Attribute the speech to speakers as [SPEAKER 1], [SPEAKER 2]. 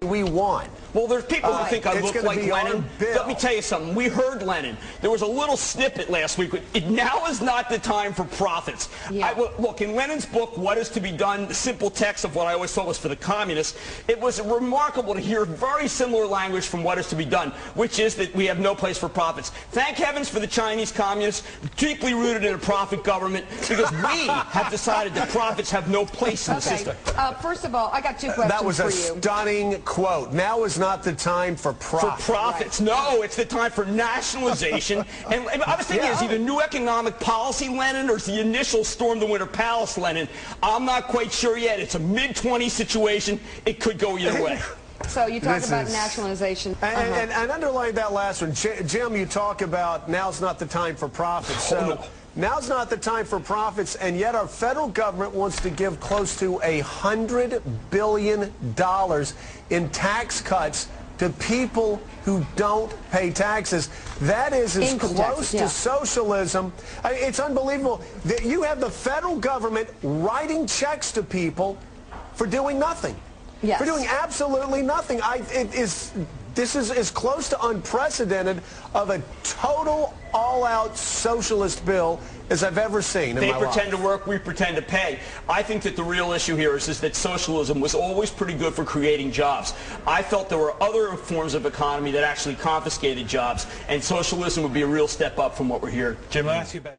[SPEAKER 1] we won.
[SPEAKER 2] Well, there's people who think I look like Lenin. Let me tell you something. We heard Lenin. There was a little snippet last week. Now is not the time for profits.
[SPEAKER 3] Yeah.
[SPEAKER 2] Look, in Lenin's book, What is to be Done, the simple text of what I always thought was for the communists, it was remarkable to hear very similar language from What is to be Done, which is that we have no place for profits. Thank heavens for the Chinese communists, deeply rooted in a profit government, because we have decided that profits have no place in the system.
[SPEAKER 3] First of all, I got two questions
[SPEAKER 1] That was a
[SPEAKER 3] for you.
[SPEAKER 1] stunning quote. Now is not the time for profits.
[SPEAKER 2] For profits. Right. No, it's the time for nationalization. And I was thinking, is he the new economic policy Lenin, or is the initial Storm the Winter Palace Lenin? I'm not quite sure yet. It's a mid-20s situation. It could go either way.
[SPEAKER 3] So you talk about nationalization.
[SPEAKER 1] And underlying that last one, Jim, you talk about now's not the time for profits. So now's not the time for profits, and yet our federal government wants to give close to $100 billion in tax cuts to people who don't pay taxes. That is as close to socialism. It's unbelievable that you have the federal government writing checks to people for doing nothing.
[SPEAKER 3] Yes.
[SPEAKER 1] For doing absolutely nothing. This is as close to unprecedented of a total all-out socialist bill as I've ever seen in my life.
[SPEAKER 2] They pretend to work, we pretend to pay. I think that the real issue here is that socialism was always pretty good for creating jobs. I felt there were other forms of economy that actually confiscated jobs, and socialism would be a real step up from what we're hearing.
[SPEAKER 4] Jim, I'll ask you about